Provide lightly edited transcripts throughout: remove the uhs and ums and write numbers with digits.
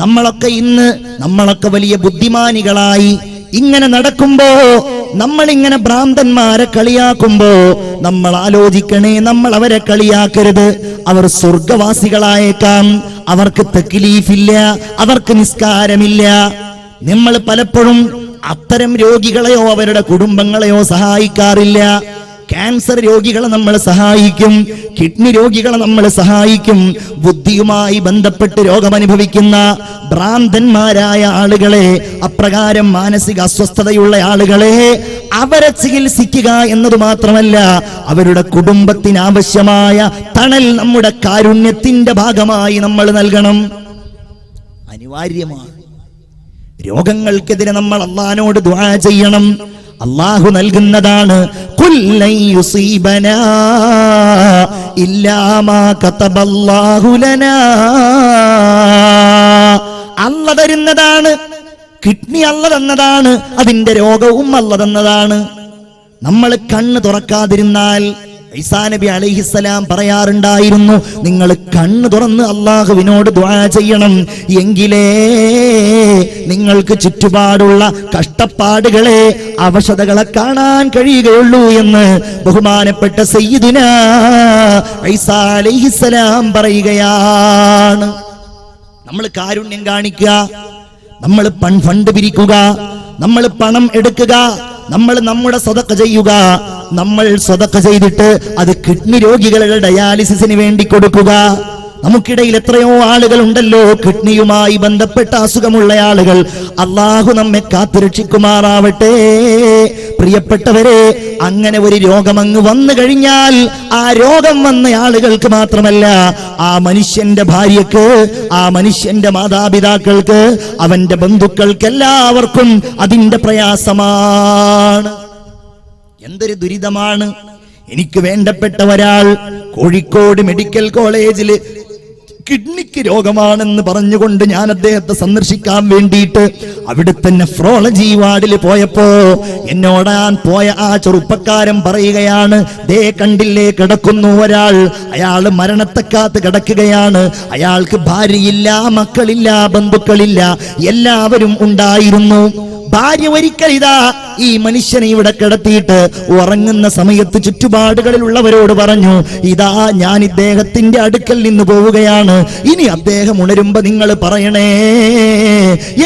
നമ്മളൊക്കെ വലിയ ബുദ്ധിമാനികളായി ഇങ്ങനെ നടക്കുമ്പോ, നമ്മളിങ്ങനെ ഭ്രാന്തന്മാരെ കളിയാക്കുമ്പോ നമ്മൾ ആലോചിക്കണേ, നമ്മൾ അവരെ കളിയാക്കരുത്. അവർ സ്വർഗവാസികളായേക്കാം, അവർക്ക് തക്ലീഫില്ല, അവർക്ക് നിസ്കാരമില്ല. നമ്മൾ പലപ്പോഴും അത്തരം രോഗികളെയോ അവരുടെ കുടുംബങ്ങളെയോ സഹായിക്കാറില്ല. ക്യാൻസർ രോഗികളെ നമ്മൾ സഹായിക്കും, കിഡ്നി രോഗികളെ നമ്മൾ സഹായിക്കും. ബുദ്ധിയുമായി ബന്ധപ്പെട്ട് രോഗമനുഭവിക്കുന്ന ഭ്രാന്തന്മാരായ ആളുകളെ, അപ്രകാരം മാനസിക അസ്വസ്ഥതയുള്ള ആളുകളെ അവരെ ചികിത്സിക്കുക എന്നത് മാത്രമല്ല, അവരുടെ കുടുംബത്തിന് ആവശ്യമായ തണൽ നമ്മുടെ കാരുണ്യത്തിന്റെ ഭാഗമായി നമ്മൾ നൽകണം. അനിവാര്യമാണ്. രോഗങ്ങൾക്കെതിരെ നമ്മൾ അല്ലാഹുവോട് ദുആ ചെയ്യണം. അല്ലാഹു നൽകുന്നതാണ്. ഖുല്ലൻ യുസീബനാ ഇല്ലാ മാ കതബല്ലാഹു ലനാ. അല്ലാഹു തരുന്നതാണ്. കിഡ്നി അല്ലാഹു തന്നതാണ്, അതിന്റെ രോഗവും അല്ലാഹു തന്നതാണ്. നമ്മൾ കണ്ണ് തുറക്കാതിരുന്നാൽ, ഈസാ നബി അലൈഹിസ്സലാം പറയാറുണ്ടായിരുന്നു, നിങ്ങൾ കണ്ണ് തുറന്ന് അല്ലാഹുവിനോട് ദുആ ചെയ്യണം, എങ്കിലേ നിങ്ങൾക്ക് ചുറ്റുപാടുള്ള കഷ്ടപ്പാടുകളെ, അവശതകളെ കാണാൻ കഴിയുകയുള്ളൂ എന്ന് ബഹുമാനപ്പെട്ട സയ്യിദുനാ ഈസാ അലൈഹിസ്സലാം പറയുകയാണ്. നമ്മൾ കാരുണ്യം കാണിക്കുക, നമ്മൾ ഫണ്ട് പിരിക്കുക, നമ്മൾ പണം എടുക്കുക, നമ്മൾ നമ്മുടെ സ്വതക്ക ചെയ്യുക. നമ്മൾ സ്വതക്ക ചെയ്തിട്ട് അത് കിഡ്നി രോഗികളുടെ ഡയാലിസിസിന് വേണ്ടി കൊടുക്കുക. നമുക്കിടയിൽ എത്രയോ ആളുകൾ ഉണ്ടല്ലോ കിഡ്നിയുമായി ബന്ധപ്പെട്ട അസുഖമുള്ള ആളുകൾ. അല്ലാഹു നമ്മെ കാത്തുരക്ഷിക്കുമാറാവട്ടെ. പ്രിയപ്പെട്ടവരെ, അങ്ങനെ ഒരു രോഗമങ്ങ് വന്നു കഴിഞ്ഞാൽ ആ രോഗം വന്ന ആളുകൾക്ക് മാത്രമല്ല, ആ മനുഷ്യന്റെ ഭാര്യക്ക്, ആ മനുഷ്യന്റെ മാതാപിതാക്കൾക്ക്, അവന്റെ ബന്ധുക്കൾക്ക് എല്ലാവർക്കും അതിന്റെ പ്രയാസമാണ്. എന്തൊരു ദുരിതമാണ്. എനിക്ക് വേണ്ടപ്പെട്ട ഒരാൾ കോഴിക്കോട് മെഡിക്കൽ കോളേജിൽ കിഡ്നിക്ക് രോഗമാണെന്ന് പറഞ്ഞുകൊണ്ട് ഞാൻ അദ്ദേഹത്തെ സന്ദർശിക്കാൻ വേണ്ടിയിട്ട് അവിടുത്തെ നെഫ്രോളജി വാർഡിൽ പോയപ്പോ എന്നോടാൻ പോയ ആ ചെറുപ്പക്കാരൻ പറയുകയാണ്, ദേ കണ്ടില്ലേ കിടക്കുന്നു ഒരാൾ, അയാൾ മരണത്തെ കാത്ത് കിടക്കുകയാണ്. അയാൾക്ക് ഭാര്യയില്ല, മക്കളില്ല, ബന്ധുക്കളില്ല, എല്ലാവരും ഉണ്ടായിരുന്നു. ഭാര്യ ഒരിക്കൽ ഇതാ ഈ മനുഷ്യനെ ഇവിടെ കിടത്തിയിട്ട് ഉറങ്ങുന്ന സമയത്ത് ചുറ്റുപാടുകളിലുള്ളവരോട് പറഞ്ഞു, ഇതാ ഞാൻ ഇദ്ദേഹത്തിന്റെ അടുക്കൽ നിന്ന് പോവുകയാണ്, ഇനി അദ്ദേഹം ഉണരുമ്പോ നിങ്ങൾ പറയണേ,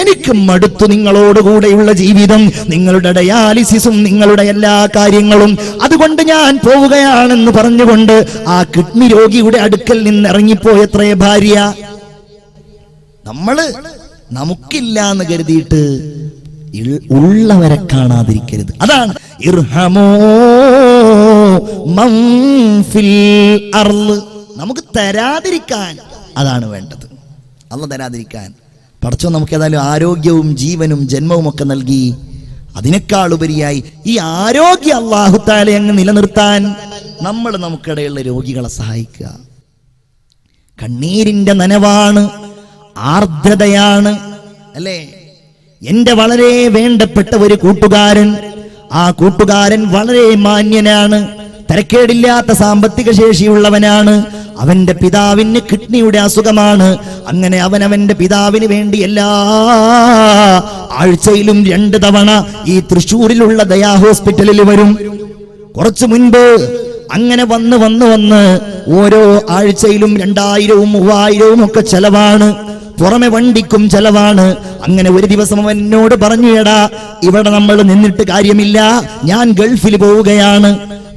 എനിക്ക് മടുത്തു നിങ്ങളോടുകൂടെയുള്ള ജീവിതം, നിങ്ങളുടെ ഡയാലിസിസും നിങ്ങളുടെ എല്ലാ കാര്യങ്ങളും, അതുകൊണ്ട് ഞാൻ പോവുകയാണെന്ന് പറഞ്ഞുകൊണ്ട് ആ കിഡ്നി രോഗിയുടെ അടുക്കൽ നിന്ന് ഇറങ്ങിപ്പോയത്രേ ഭാര്യ. നമുക്കില്ല എന്ന് കരുതിയിട്ട് ഉള്ളവരെ കാണാതിരിക്കരുത്. അതാണ് ഇർഹമൂ മൻ ഫിൽ അർള്. നമുക്ക് തരാതിരിക്കാൻ, അതാണ് വേണ്ടത്. അല്ലാഹു തരാതിരിക്കാൻ. പടച്ചോൻ നമുക്ക് ഏതായാലും ആരോഗ്യവും ജീവനും ജന്മവും ഒക്കെ നൽകി. അതിനേക്കാൾ ഉപരിയായി ഈ ആരോഗ്യം അല്ലാഹു തആല അങ്ങ് നിലനിർത്താൻ നമ്മൾ നമുക്കിടയുള്ള രോഗികളെ സഹായിക്കുക. കണ്ണീരിന്റെ നനവാണ്, ആർദ്രതയാണ്, അല്ലേ? എന്റെ വളരെ വേണ്ടപ്പെട്ട ഒരു കൂട്ടുകാരൻ, ആ കൂട്ടുകാരൻ വളരെ മാന്യനാണ്, തരക്കേടില്ലാത്ത സാമ്പത്തിക ശേഷിയുള്ളവനാണ്. അവന്റെ പിതാവിന് കിഡ്നിയുടെ അസുഖമാണ്. അങ്ങനെ അവന്റെ പിതാവിന് വേണ്ടി എല്ലാ ആഴ്ചയിലും 2 തവണ ഈ തൃശ്ശൂരിലുള്ള ദയാ ഹോസ്പിറ്റലിൽ വരും. കുറച്ചു മുൻപ് അങ്ങനെ വന്ന് ഓരോ ആഴ്ചയിലും 2000-ഉം 3000-ഉം ഒക്കെ ചെലവാണ്. പുറമെ വണ്ടിക്കും ചെലവാണ്. അങ്ങനെ ഒരു ദിവസം അവൻ എന്നോട് പറഞ്ഞു, എടാ ഇവിടെ നമ്മൾ നിന്നിട്ട് കാര്യമില്ല, ഞാൻ ഗൾഫിൽ പോവുകയാണ്.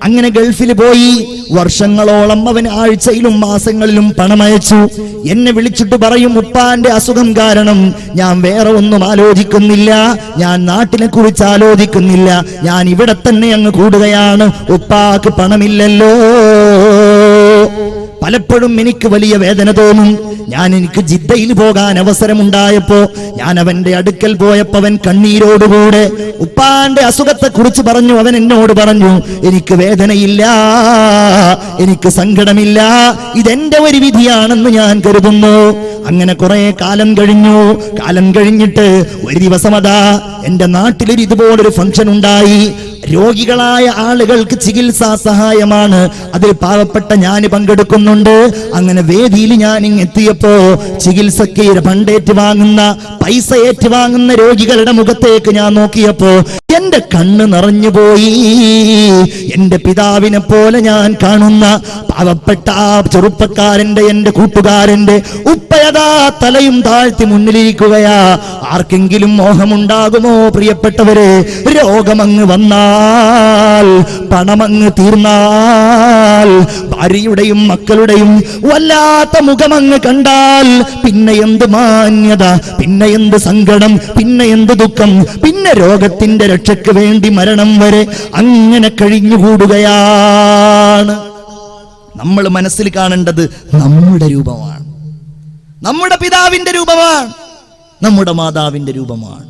അങ്ങനെ ഗൾഫിൽ പോയി വർഷങ്ങളോളം അവൻ ആഴ്ചയിലും മാസങ്ങളിലും പണമയച്ചു. എന്നെ വിളിച്ചിട്ട് പറയും, ഉപ്പാന്റെ അസുഖം കാരണം ഞാൻ വേറെ ഒന്നും ആലോചിക്കുന്നില്ല, ഞാൻ നാട്ടിനെ കുറിച്ച് ആലോചിക്കുന്നില്ല, ഞാൻ ഇവിടെ തന്നെ അങ്ങ് കൂടുകയാണ്, ഉപ്പാക്ക് പണമില്ലല്ലോ. പലപ്പോഴും എനിക്ക് വലിയ വേദന തോന്നും. എനിക്ക് ജിദ്ദയിൽ പോകാൻ അവസരമുണ്ടായപ്പോ ഞാൻ അവന്റെ അടുക്കൽ പോയപ്പോ അവൻ കണ്ണീരോടുകൂടെ ഉപ്പാന്റെ അസുഖത്തെ കുറിച്ച് പറഞ്ഞു. അവൻ എന്നോട് പറഞ്ഞു, എനിക്ക് വേദനയില്ല, എനിക്ക് സങ്കടമില്ല, ഇതെന്റെ ഒരു വിധിയാണെന്ന് ഞാൻ കരുതുന്നു. അങ്ങനെ കുറെ കാലം കഴിഞ്ഞിട്ട് ഒരു ദിവസം അതാ എന്റെ നാട്ടിലൊരു ഇതുപോലൊരു ഫംഗ്ഷൻ ഉണ്ടായി. രോഗികളായ ആളുകൾക്ക് ചികിത്സാ സഹായമാണ്. അതിൽ പാവപ്പെട്ട ഞാൻ പങ്കെടുക്കുന്നുണ്ട്. അങ്ങനെ വേദിയിൽ ഞാൻ എത്തിയപ്പോ ചികിത്സക്ക് ഫണ്ടേറ്റ് വാങ്ങുന്ന, പൈസ ഏറ്റുവാങ്ങുന്ന രോഗികളുടെ മുഖത്തേക്ക് ഞാൻ നോക്കിയപ്പോ എന്റെ കണ്ണ് നിറഞ്ഞുപോയി. എന്റെ പിതാവിനെ പോലെ ഞാൻ കാണുന്ന പാവപ്പെട്ട ആ ചെറുപ്പക്കാരന്റെ, എന്റെ കൂട്ടുകാരന്റെ ഉപ്പയതാ തലയും താഴ്ത്തി മുന്നിലിരിക്കുകയാ. ആർക്കെങ്കിലും മോഹമുണ്ടാകുമോ പ്രിയപ്പെട്ടവരെ? രോഗമങ്ങ് വന്നാൽ, പണമങ്ങ് തീർന്നാൽ, ഭാര്യയുടെയും മക്കളുടെയും വല്ലാത്ത മുഖമങ്ങ് കണ്ടാൽ പിന്നെ എന്ത് മാന്യത, പിന്നെ എന്ത് സങ്കടം, പിന്നെ എന്ത് ദുഃഖം, പിന്നെ രോഗത്തിന്റെ രക്ഷയ്ക്ക് വേണ്ടി മരണം വരെ അങ്ങനെ കഴിഞ്ഞുകൂടുകയാണ്. നമ്മൾ മനസ്സിൽ കാണേണ്ടത് നമ്മുടെ രൂപമാണ്, നമ്മുടെ പിതാവിന്റെ രൂപമാണ്, നമ്മുടെ മാതാവിന്റെ രൂപമാണ്.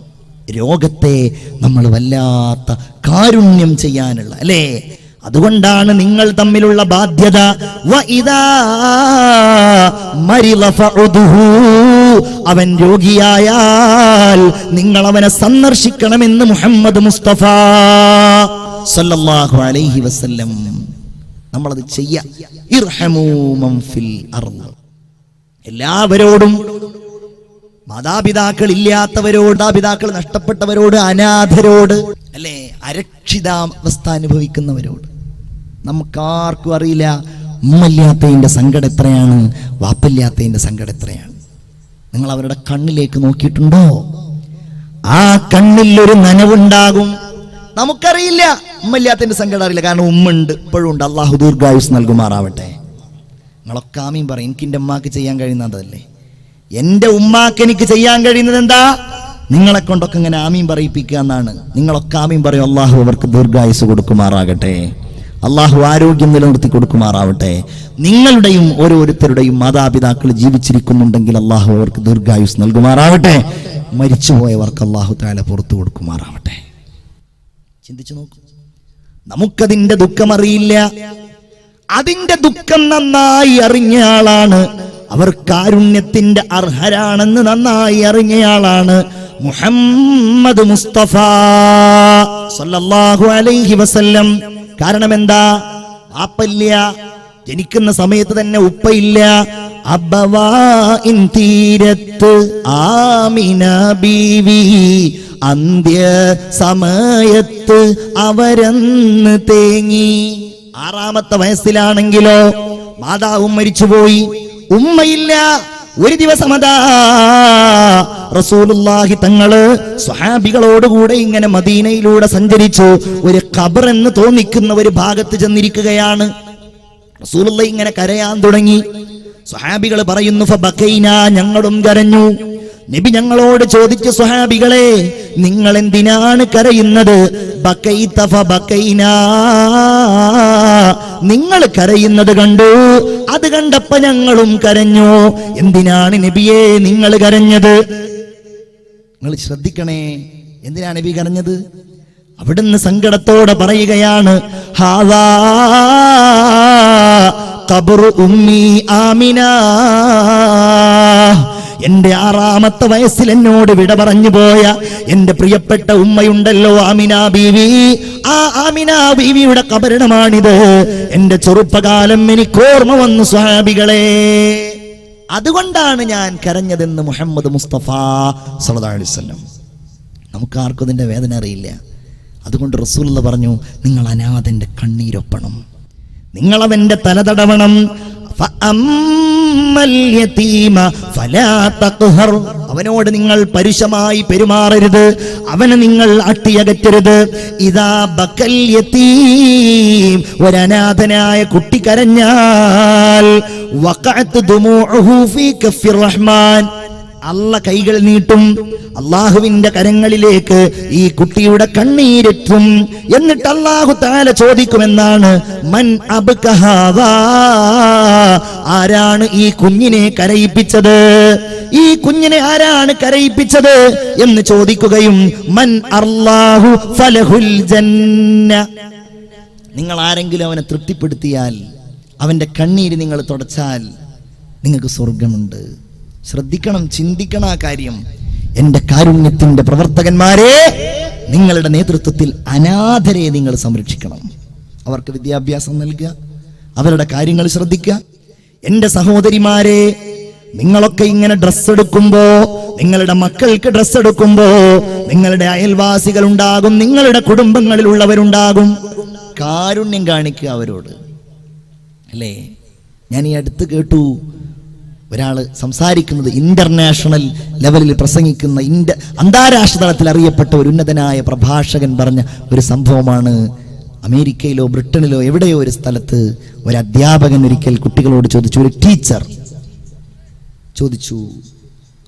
രോഗത്തെ നമ്മൾ വല്ലാത്ത കാരുണ്യം ചെയ്യാനുള്ള, അല്ലേ? അതുകൊണ്ടാണ് നിങ്ങൾ തമ്മിലുള്ള ബാധ്യത. അവൻ രോഗിയായാൽ നിങ്ങൾ അവനെ സന്ദർശിക്കണമെന്ന് മുഹമ്മദ് മുസ്തഫ സല്ലല്ലാഹു അലൈഹി വസല്ലം. നമ്മളത് ചെയ്യാം. ഇർഹമൂ മൻ ഫിൽ അർള്. എല്ലാവരോടും, മാതാപിതാക്കൾ ഇല്ലാത്തവരോട്, മാതാപിതാക്കൾ നഷ്ടപ്പെട്ടവരോട്, അനാഥരോട്, അല്ലേ, അരക്ഷിതാവസ്ഥ അനുഭവിക്കുന്നവരോട്. നമുക്കാർക്കും അറിയില്ല ഉമ്മയില്ലാത്തതിന്റെ സങ്കടം എത്രയാണ്, വാപ്പില്ലാത്തതിന്റെ സങ്കടം എത്രയാണ്. നിങ്ങൾ അവരുടെ കണ്ണിലേക്ക് നോക്കിയിട്ടുണ്ടോ? ആ കണ്ണിൽ ഒരു നനവുണ്ടാകും. നമുക്കറിയില്ല, ഉമ്മയില്ലാത്തതിന്റെ സങ്കടം അറിയില്ല. കാരണം ഉമ്മ ഉണ്ട്, ഇപ്പോഴും ഉണ്ട്. അള്ളാഹു ദീർഘായുസ് നൽകുമാറാവട്ടെ. നിങ്ങളൊക്കെ ആമീൻ പറയും. എനിക്ക് എൻ്റെ ഉമ്മാക്ക് ചെയ്യാൻ കഴിയുന്നതല്ലേ? എന്റെ ഉമ്മാക്ക് എനിക്ക് ചെയ്യാൻ കഴിയുന്നത് എന്താ? നിങ്ങളെ കൊണ്ടൊക്കെ ഇങ്ങനെ ആമീൻ പറയിപ്പിക്കുക എന്നാണ്. നിങ്ങളൊക്കെ ആമീൻ പറയും. അള്ളാഹു അവർക്ക് ദീർഘായുസ് കൊടുക്കുമാറാകട്ടെ. അള്ളാഹു ആരോഗ്യം നിലനിർത്തി കൊടുക്കുമാറാവട്ടെ. നിങ്ങളുടെയും ഓരോരുത്തരുടെയും മാതാപിതാക്കൾ ജീവിച്ചിരിക്കുന്നുണ്ടെങ്കിൽ അള്ളാഹു അവർക്ക് ദീർഘായുസ് നൽകുമാറാവട്ടെ. മരിച്ചുപോയവർക്ക് അള്ളാഹു തആല പുറത്തു കൊടുക്കുമാറാവട്ടെ. ചിന്തിച്ചു നോക്കൂ. നമുക്കതിന്റെ ദുഃഖം അറിയില്ല. അതിന്റെ ദുഃഖം നന്നായി അറിഞ്ഞ ആളാണ്, അവർ കാരുണ്യത്തിന്റെ അർഹരാണെന്ന് നന്നായി അറിഞ്ഞയാളാണ് മുഹമ്മദ് മുസ്തഫ സല്ലല്ലാഹു അലൈഹി വസല്ലം. കാരണം എന്താ? വാപ്പയില്ല, ജനിക്കുന്ന സമയത്ത് തന്നെ ഉപ്പയില്ല. അബവാഇൻ തീരത്ത് ആമിന ബീവി, അന്ത്യ സമയത്ത് അവരന്ന് തേങ്ങി. 6ാമത്തെ വയസ്സിലാണെങ്കിലോ മാതാവും മരിച്ചുപോയി, ഉമ്മയില്ല. ഒരു ദിവസം അതാ റസൂലുള്ളാഹി തങ്ങള് സ്വഹാബികളോടുകൂടെ ഇങ്ങനെ മദീനയിലൂടെ സഞ്ചരിച്ചു. ഒരു ഖബർ എന്ന് തോന്നിക്കുന്ന ഒരു ഭാഗത്ത് ചെന്നിരിക്കുകയാണ്. റസൂലുള്ളാഹി ഇങ്ങനെ കരയാൻ തുടങ്ങി. സ്വഹാബികൾ പറയുന്നു, ഫബക്കൈന, ഞങ്ങളും കരഞ്ഞു. നബി ഞങ്ങളോട് ചോദിച്ചു, സ്വഹാബികളെ നിങ്ങൾ എന്തിനാണ് കരയുന്നത്? ബക്കൈത ഫബക്കൈനാ, നിങ്ങൾ കരയുന്നത് കണ്ടു, അത് കണ്ടപ്പോ ഞങ്ങളും കരഞ്ഞു. എന്തിനാണ് നബിയെ നിങ്ങൾ കരഞ്ഞത്? നിങ്ങൾ ശ്രദ്ധിക്കണേ, എന്തിനാണ് നബി കരഞ്ഞത്? അവിടുന്ന് സങ്കടത്തോടെ പറയുകയാണ്, ഹാദാ ഖബ്റു ഉമ്മി ആമിന, എന്റെ 6ാമത്തെ വയസ്സിൽ എന്നോട് വിട പറഞ്ഞു പോയ എന്റെ പ്രിയപ്പെട്ട ഉമ്മയുണ്ടല്ലോ, ആമിന ബീവി, ആ ആമിന ബീവിയുടെ ഖബറിടമാണിത്. എന്റെ ചെറുപ്പകാലം എനിക്ക് ഓർമ്മ വന്നു സ്വഹാബികളെ, അതുകൊണ്ടാണ് ഞാൻ കരഞ്ഞതെന്ന് മുഹമ്മദ് മുസ്തഫ സല്ലല്ലാഹു അലൈഹി വസല്ലം. നമുക്കാർക്കും ഇതിന്റെ വേദന അറിയില്ല. അതുകൊണ്ട് റസൂലുള്ളാഹി പറഞ്ഞു, നിങ്ങൾ അനാഥന്റെ കണ്ണീരൊപ്പണം, നിങ്ങളവന്റെ തലതടവണം. അവനോട് നിങ്ങൾ പരുഷമായി പെരുമാറരുത്, അവനെ നിങ്ങൾ അട്ടിയകറ്റരുത്. ഇദാ ബക്കൽ യതീം, ഒരനാഥനായ കുട്ടി കരഞ്ഞാൽ വഖഅത് ദുമൂഉഹു ഫീ കഫിർ റഹ്മാൻ, അല്ല കൈകൾ നീട്ടും അള്ളാഹുവിന്റെ കരങ്ങളിലേക്ക് ഈ കുട്ടിയുടെ കണ്ണീരെത്തും. എന്നിട്ട് അല്ലാഹു തആല ചോദിക്കുമെന്നാണ്, മൻ അബ്കഹാദാ, ആരാണ് ഈ കുഞ്ഞിനെ കരയിപ്പിച്ചത്? ഈ കുഞ്ഞിനെ ആരാണ് കരയിപ്പിച്ചത് എന്ന് ചോദിക്കുകയും, മൻ അല്ലാഹു ഫലഹുൽ ജന്ന, നിങ്ങൾ ആരെങ്കിലും അവനെ തൃപ്തിപ്പെടുത്തിയാൽ, അവന്റെ കണ്ണീര് നിങ്ങൾ തുടച്ചാൽ നിങ്ങൾക്ക് സ്വർഗമുണ്ട്. ശ്രദ്ധിക്കണം, ചിന്തിക്കണം ആ കാര്യം. എന്റെ കാരുണ്യത്തിന്റെ പ്രവർത്തകന്മാരെ, നിങ്ങളുടെ നേതൃത്വത്തിൽ അനാഥരെ നിങ്ങൾ സംരക്ഷിക്കണം. അവർക്ക് വിദ്യാഭ്യാസം നൽകുക, അവരുടെ കാര്യങ്ങൾ ശ്രദ്ധിക്കുക. എന്റെ സഹോദരിമാരെ, നിങ്ങളൊക്കെ ഇങ്ങനെ ഡ്രസ്സ് എടുക്കുമ്പോ, നിങ്ങളുടെ മക്കൾക്ക് ഡ്രസ്സ് എടുക്കുമ്പോ നിങ്ങളുടെ അയൽവാസികൾ ഉണ്ടാകും, നിങ്ങളുടെ കുടുംബങ്ങളിലുള്ളവരുണ്ടാകും. കാരുണ്യം കാണിക്കുക അവരോട്, അല്ലേ? ഞാൻ ഈ അടുത്ത് കേട്ടു ഒരാൾ സംസാരിക്കുന്നത്, ഇന്റർനാഷണൽ ലെവലിൽ പ്രസംഗിക്കുന്ന അന്താരാഷ്ട്ര തലത്തിൽ അറിയപ്പെട്ട ഒരു ഉന്നതനായ പ്രഭാഷകൻ പറഞ്ഞ ഒരു സംഭവമാണ്. അമേരിക്കയിലോ ബ്രിട്ടനിലോ എവിടെയോ ഒരു സ്ഥലത്ത് ഒരു അധ്യാപകൻ ഒരിക്കൽ കുട്ടികളോട് ചോദിച്ചു, ഒരു ടീച്ചർ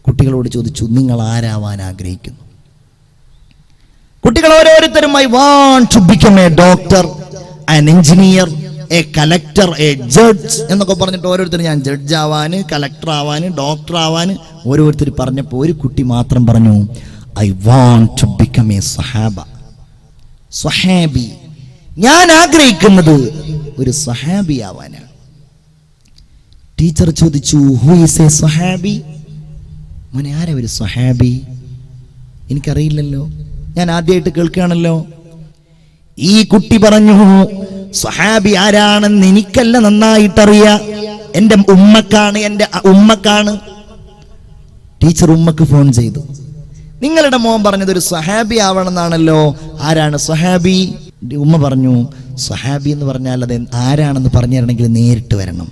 കുട്ടികളോട് ചോദിച്ചു, നിങ്ങൾ ആരാവാൻ ആഗ്രഹിക്കുന്നു? കുട്ടികൾ ഓരോരുത്തരും I want to become a doctor, an engineer, a collector, a judge എന്നൊക്കെ പറഞ്ഞിട്ട് ഓരോരുത്തരും ഞാൻ ജഡ്ജ് ആവാന്, കലക്ടർ ആവാന്, ഡോക്ടർ ആവാന് ഓരോരുത്തർ പറഞ്ഞപ്പോൾ ഒരു കുട്ടി മാത്രം പറഞ്ഞു, I want to become a സ്വഹാബി. ഞാൻ ആഗ്രഹിക്കുന്നത് ഒരു സ്വഹാബി ആവാനാണ്. ടീച്ചർ ചോദിച്ചു, ഹു ഈസ് എ സ്വഹാബി? മോനെ, ആരാ ഒരു സ്വഹാബി? എനിക്കറിയില്ലല്ലോ, ഞാൻ ആദ്യമായിട്ട് കേൾക്കുകയാണല്ലോ. ഈ കുട്ടി പറഞ്ഞു, സ്വഹാബി ആരാണെന്ന് എനിക്കല്ല നന്നായിട്ടറിയാം, എൻ്റെ ഉമ്മക്കാണ്. ടീച്ചർ ഉമ്മക്ക് ഫോൺ ചെയ്തു, നിങ്ങളുടെ മോൻ പറഞ്ഞത് ഒരു സ്വഹാബി ആവണമെന്നാണല്ലോ, ആരാണ് സ്വഹാബി? ഉമ്മ പറഞ്ഞു, സ്വഹാബി എന്ന് പറഞ്ഞാൽ അത് ആരാണെന്ന് പറഞ്ഞു തരണമെങ്കിൽ നേരിട്ട് വരണം.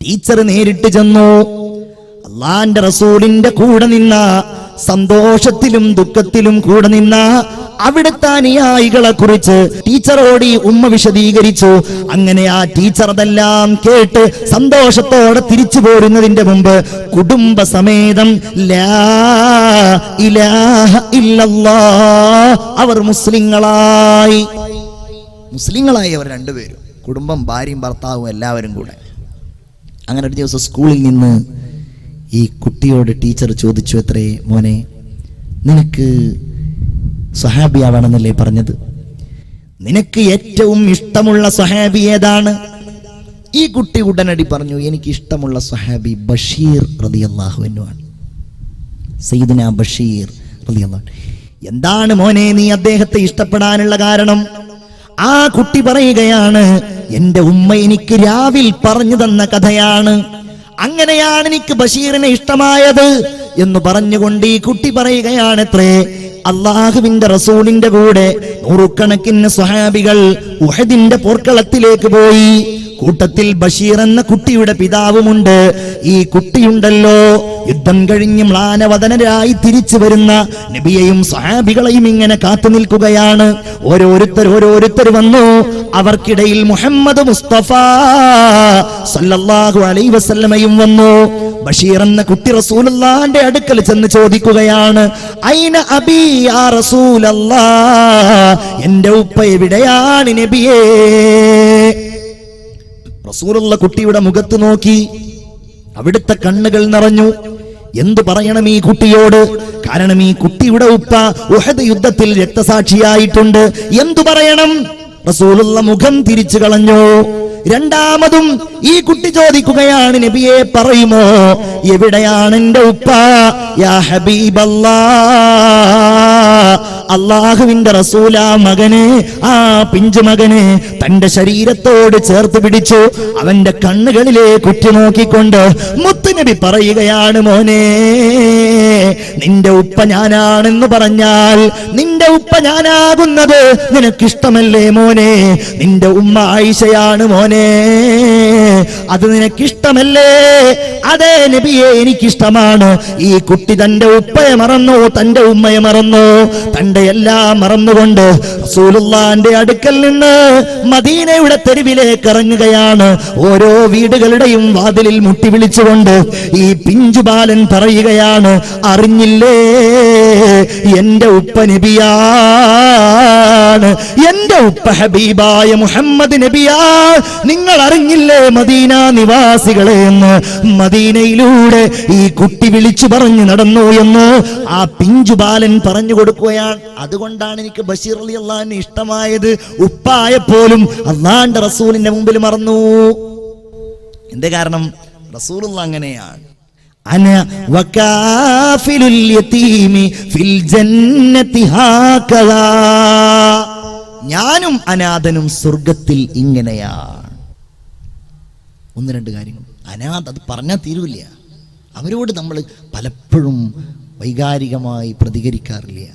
ടീച്ചർ നേരിട്ട് ചെന്നു. അള്ളാന്റെ റസൂലിന്റെ കൂടെ നിന്ന, സന്തോഷത്തിലും ദുഃഖത്തിലും കൂടെ നിന്ന അവിടുത്തെ അനുയായികളെ കുറിച്ച് ടീച്ചറോട് ഈ ഉമ്മ വിശദീകരിച്ചു. അങ്ങനെ ആ ടീച്ചർ അതെല്ലാം കേട്ട് സന്തോഷത്തോടെ തിരിച്ചു പോരുന്നതിന്റെ മുമ്പ് കുടുംബസമേതം ലാ ഇലാഹ ഇല്ലല്ലാഹ് അവർ മുസ്ലിങ്ങളായി അവർ രണ്ടുപേരും, കുടുംബം, ഭാര്യയും ഭർത്താവും എല്ലാവരും കൂടെ. അങ്ങനെ ഒരു ദിവസം സ്കൂളിൽ നിന്ന് ഈ കുട്ടിയോട് ടീച്ചർ ചോദിച്ചു, എത്രേ മോനെ, നിനക്ക് സ്വഹാബിയാവണമെന്നല്ലേ പറഞ്ഞത്? നിനക്ക് ഏറ്റവും ഇഷ്ടമുള്ള സ്വഹാബി ഏതാണ്? ഈ കുട്ടി ഉടനടി പറഞ്ഞു, എനിക്ക് ഇഷ്ടമുള്ള സ്വഹാബി ബഷീർ റളിയല്ലാഹു അൻഹു ആണ്, സയ്യിദുനാ ബഷീർ റളിയല്ലാഹു അൻഹു. എന്താണ് മോനെ നീ അദ്ദേഹത്തെ ഇഷ്ടപ്പെടാനുള്ള കാരണം? ആ കുട്ടി പറയുകയാണ്, എന്റെ ഉമ്മ എനിക്ക് രാവിൽ പറഞ്ഞു തന്ന കഥയാണ്, അങ്ങനെയാണ് എനിക്ക് ബഷീറിനെ ഇഷ്ടമായത് എന്ന് പറഞ്ഞുകൊണ്ട് ഈ കുട്ടി പറയുകയാണത്രേ, അള്ളാഹുവിന്റെ റസൂലിന്റെ കൂടെ നൂറുകണക്കിന് സ്വഹാബികൾ ഉഹദിന്റെ പോർക്കളത്തിലേക്ക് പോയി. കൂട്ടത്തിൽ ബഷീർ എന്ന കുട്ടിയുടെ പിതാവുമുണ്ട്. ഈ കുട്ടിയുണ്ടല്ലോ, യുദ്ധം കഴിഞ്ഞ് മ്ലാനവദനരായി തിരിച്ചു വരുന്ന നബിയെയും സ്വഹാബികളെയും ഇങ്ങനെ കാത്തു നിൽക്കുകയാണ്. ഓരോരുത്തർ വന്നു. അവർക്കിടയിൽ മുഹമ്മദ് മുസ്തഫ സല്ലല്ലാഹു അലൈഹി വസല്ലമയും വന്നു. ബഷീർ എന്ന കുട്ടി റസൂലുള്ളാഹിന്റെ അടുക്കൽ ചെന്ന് ചോദിക്കുകയാണ്, ഐന അബീ യാ റസൂലല്ലാഹ്, എന്റെ ഉപ്പ എവിടെയാണ് നബിയേ? റസൂലുള്ള കുട്ടിയുടെ മുഖത്ത് നോക്കി, അവിടുത്തെ കണ്ണുകൾ നിറഞ്ഞു. എന്തു പറയണം ഈ കുട്ടിയോട്? കാരണം ഈ കുട്ടിയുടെ ഉപ്പ ഉഹദ് യുദ്ധത്തിൽ രക്തസാക്ഷിയായിട്ടുണ്ട്. എന്തു പറയണം? റസൂലുള്ള മുഖം തിരിച്ചു കളഞ്ഞു. രണ്ടാമതും ഈ കുട്ടി ചോദിക്കുകയാണ്, നബിയെ പറയുമോ എവിടെയാണ് എന്റെ ഉപ്പ? യാ ഹബീബല്ലാഹ്, അള്ളാഹുവിന്റെ റസൂല മകനെ, ആ പിഞ്ചു മകനെ തന്റെ ശരീരത്തോട് ചേർത്ത് പിടിച്ചു. അവന്റെ കണ്ണുകളിലേക്ക് ഉറ്റുനോക്കിക്കൊണ്ട് മുത്തുനബി പറയുകയാണ്, മോനെ, നിന്റെ ഉപ്പ ഞാനാണെന്ന് പറഞ്ഞാൽ നിന്റെ ഉപ്പ ഞാനാകുന്നത് നിനക്കിഷ്ടമല്ലേ മോനെ? നിന്റെ ഉമ്മ ആയിഷയാണ് മോനെ, അത് നിനക്കിഷ്ടമല്ലേ? അതേ നബിയെ, എനിക്കിഷ്ടമാണ്. ഈ കുട്ടി തന്റെ ഉപ്പയെ മറന്നു, തന്റെ ഉമ്മയെ മറന്നു, തന്റെ എല്ലാം മറന്നുകൊണ്ട് റസൂലുള്ളാഹിന്റെ അടുക്കൽ നിന്ന് മദീനയുടെ തെരുവിലേക്ക് ഇറങ്ങുകയാണ്. ഓരോ വീടുകളുടെയും വാതിലിൽ മുട്ടി വിളിച്ചുകൊണ്ട് ഈ പിഞ്ചുബാലൻ പറയുകയാണ്, അറിഞ്ഞില്ലേ എന്റെ ഉപ്പ നബിയാണ്, എന്റെ ഉപ്പ ഹബീബായ മുഹമ്മദ് നബിയാ. നിങ്ങൾ അറിഞ്ഞില്ലേ മദീന നിവാസികളെ എന്ന്? മദീനയിലൂടെ ഈ കുട്ടി വിളിച്ചു പറഞ്ഞു നടന്നു എന്ന് ആ പിഞ്ചുബാലൻ പറഞ്ഞു കൊടുക്കുകയാണ്. അതുകൊണ്ടാണ് എനിക്ക് ബഷീർ റളിയല്ലാഹു അൻഹു ഇഷ്ടമായത്. ഉപ്പായപ്പോലും അല്ലാഹുവിന്റെ റസൂലിന്റെ മുമ്പിൽ മറന്നു. എന്തേ കാരണം? റസൂലുള്ളാഹി അങ്ങനെയാണ്. അന വകാഫിലുൽ യതീമി ഫിൽ ജന്നതി ഹാകദാ. ഞാനും അനാഥനും സ്വർഗത്തിൽ ഇങ്ങനെയാണ്. ഒന്ന് രണ്ട് കാര്യങ്ങൾ. അനാഥ അത് പറഞ്ഞാൽ തീരൂല്ല. അവരോട് നമ്മൾ പലപ്പോഴും വൈകാരികമായി പ്രതികരിക്കാറില്ല.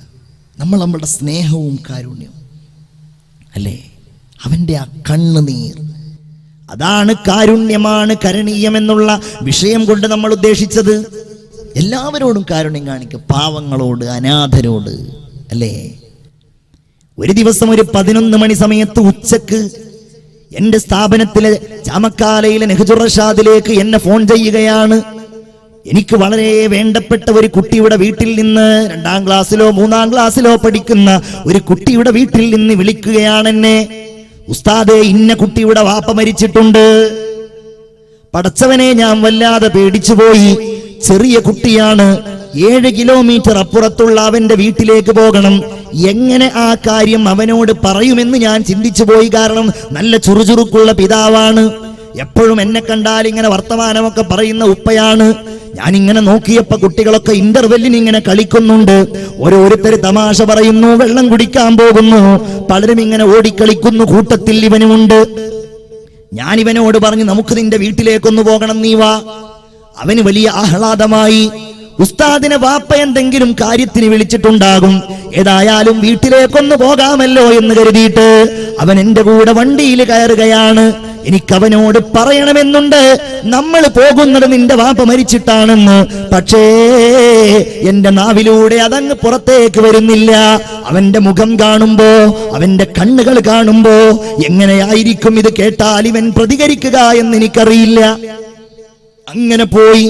നമ്മളുടെ സ്നേഹവും കാരുണ്യവും അല്ലേ, അവൻ്റെ ആ കണ്ണുനീർ, അതാണ് കാരുണ്യമാണ് കരണീയമെന്നുള്ള വിഷയം കൊണ്ട് നമ്മൾ ഉദ്ദേശിച്ചത്. എല്ലാവരോടും കാരുണ്യം കാണിക്കുക, പാവങ്ങളോട്, അനാഥരോട് അല്ലേ. ഒരു ദിവസം ഒരു 11 മണി സമയത്ത് ഉച്ചക്ക് എൻ്റെ സ്ഥാപനത്തിലെ ചാമക്കാലയിലെ നെഹ്ജുർ റഷാദിലേക്ക് എന്നെ ഫോൺ ചെയ്യുകയാണ്. എനിക്ക് വളരെ വേണ്ടപ്പെട്ട ഒരു കുട്ടിയുടെ വീട്ടിൽ നിന്ന് 2ാം ക്ലാസ്സിലോ 3ാം ക്ലാസ്സിലോ പഠിക്കുന്ന ഒരു കുട്ടിയുടെ വീട്ടിൽ നിന്ന് വിളിക്കുകയാണ് എന്നെ. ഉസ്താദേ, ഇന്ന കുട്ടിയുടെ വാപ്പ മരിച്ചിട്ടുണ്ട്. പടച്ചവനെ, ഞാൻ വല്ലാതെ പേടിച്ചു പോയി. ചെറിയ കുട്ടിയാണ്, 7 കിലോമീറ്റർ അപ്പുറത്തുള്ള അവന്റെ വീട്ടിലേക്ക് പോകണം. എങ്ങനെ ആ കാര്യം അവനോട് പറയുമെന്ന് ഞാൻ ചിന്തിച്ചു പോയി. കാരണം നല്ല ചുറുചുറുക്കുള്ള പിതാവാണ്, എപ്പോഴും എന്നെ കണ്ടാൽ ഇങ്ങനെ വർത്തമാനമൊക്കെ പറയുന്ന ഉപ്പയാണ്. ഞാനിങ്ങനെ നോക്കിയപ്പോ കുട്ടികളൊക്കെ ഇന്റർവെല്ലിന് ഇങ്ങനെ കളിക്കുന്നുണ്ട്. ഓരോരുത്തർ തമാശ പറയുന്നു, വെള്ളം കുടിക്കാൻ പോകുന്നു, പലരും ഇങ്ങനെ ഓടിക്കളിക്കുന്നു. കൂട്ടത്തിൽ ഇവനുമുണ്ട്. ഞാൻ ഇവനോട് പറഞ്ഞു, നമുക്ക് നിന്റെ വീട്ടിലേക്കൊന്ന് പോകണം, നീ വാ. അവന് വലിയ ആഹ്ലാദമായി. ഉസ്താദിനെ വാപ്പ എന്തെങ്കിലും കാര്യത്തിന് വിളിച്ചിട്ടുണ്ടാകും, ഏതായാലും വീട്ടിലേക്കൊന്ന് പോകാമല്ലോ എന്ന് കരുതിയിട്ട് അവൻ എന്റെ കൂടെ വണ്ടിയിൽ കയറുകയാണ്. എനിക്കവനോട് പറയണമെന്നുണ്ട്, നമ്മൾ പോകുന്നത് നിന്റെ വാപ്പ മരിച്ചിട്ടാണെന്ന്. പക്ഷേ എന്റെ നാവിലൂടെ അതങ്ങ് പുറത്തേക്ക് വരുന്നില്ല. അവന്റെ മുഖം കാണുമ്പോ, അവന്റെ കണ്ണുകൾ കാണുമ്പോ എങ്ങനെയായിരിക്കും ഇത് കേട്ടാൽ ഇവൻ പ്രതികരിക്കുക എന്ന് എനിക്കറിയില്ല. അങ്ങനെ പോയി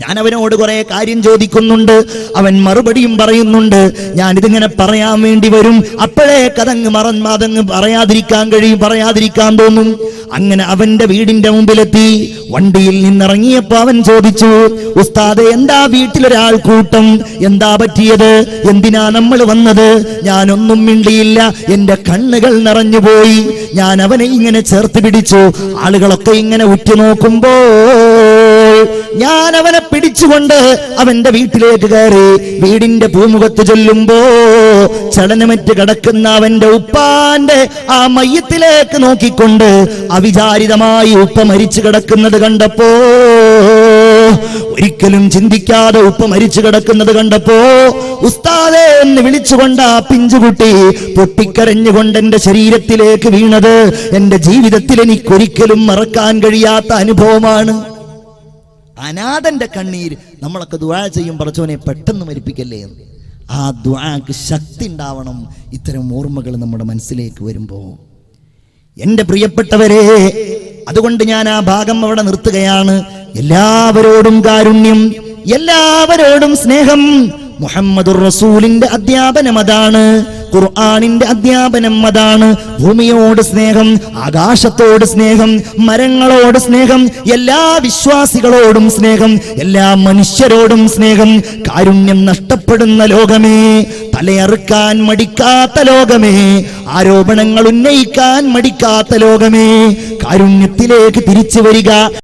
ഞാൻ അവനോട് കുറെ കാര്യം ചോദിക്കുന്നുണ്ട്, അവൻ മറുപടിയും പറയുന്നുണ്ട്. ഞാൻ ഇതിങ്ങനെ പറയാൻ വേണ്ടി വരും, അപ്പോഴേക്കതങ്ങ് അതങ്ങ് പറയാതിരിക്കാൻ തോന്നും. അങ്ങനെ അവന്റെ വീടിന്റെ മുമ്പിലെത്തി. വണ്ടിയിൽ നിന്നിറങ്ങിയപ്പോ അവൻ ചോദിച്ചു, ഉസ്താദെ, എന്താ വീട്ടിലൊരാൾ കൂട്ടം, എന്താ പറ്റിയത്, എന്തിനാ നമ്മൾ വന്നത്? ഞാനൊന്നും മിണ്ടിയില്ല, എന്റെ കണ്ണുകൾ നിറഞ്ഞുപോയി. ഞാൻ അവനെ ഇങ്ങനെ ചേർത്ത് പിടിച്ചു. ആളുകളൊക്കെ ഇങ്ങനെ ഉറ്റുനോക്കുമ്പോ ഞാൻ അവനെ പിടിച്ചുകൊണ്ട് അവന്റെ വീട്ടിലേക്ക് കയറി. വീടിന്റെ പൂമുഖത്ത് ചൊല്ലുമ്പോ ചലനമറ്റ് കിടക്കുന്ന അവന്റെ ഉപ്പാന്റെ ആ മയ്യത്തിലേക്ക് നോക്കിക്കൊണ്ട് അവിചാരിതമായി ഉപ്പ മരിച്ചു കിടക്കുന്നത് കണ്ടപ്പോ, ഒരിക്കലും ചിന്തിക്കാതെ ഉപ്പ മരിച്ചു കിടക്കുന്നത് കണ്ടപ്പോ, ഉസ്താദേ എന്ന് വിളിച്ചുകൊണ്ട് ആ പിഞ്ചുകുട്ടി പൊട്ടിക്കരഞ്ഞുകൊണ്ട് എന്റെ ശരീരത്തിലേക്ക് വീണത് എന്റെ ജീവിതത്തിൽ എനിക്കൊരിക്കലും മറക്കാൻ കഴിയാത്ത അനുഭവമാണ്. അനാഥന്റെ കണ്ണീര്. നമ്മളൊക്കെ ദുആ ചെയ്യും, പടച്ചോനെ പെട്ടെന്ന് മരിപ്പിക്കല്ലേ എന്ന്. ആ ദുആക്ക് ശക്തി ഉണ്ടാവണം ഇത്തരം ഓർമ്മകൾ നമ്മുടെ മനസ്സിലേക്ക് വരുമ്പോ. എന്റെ പ്രിയപ്പെട്ടവരെ, അതുകൊണ്ട് ഞാൻ ആ ഭാഗം അവിടെ നിർത്തുകയാണ്. എല്ലാവരോടും കാരുണ്യം, എല്ലാവരോടും സ്നേഹം. മുഹമ്മദുർ റസൂലിന്റെ അധ്യാപനം അതാണ്, ഖുർആനിന്റെ അധ്യാപനം അതാണ്. ഭൂമിയോട് സ്നേഹം, ആകാശത്തോട് സ്നേഹം, മരങ്ങളോട് സ്നേഹം, എല്ലാ വിശ്വാസികളോടും സ്നേഹം, എല്ലാ മനുഷ്യരോടും സ്നേഹം. കാരുണ്യം നഷ്ടപ്പെടുന്ന ലോകമേ, തലയറുക്കാൻ മടിക്കാത്ത ലോകമേ, ആരോപണങ്ങൾ ഉന്നയിക്കാൻ മടിക്കാത്ത ലോകമേ, കാരുണ്യത്തിലേക്ക് തിരിച്ചു വരിക.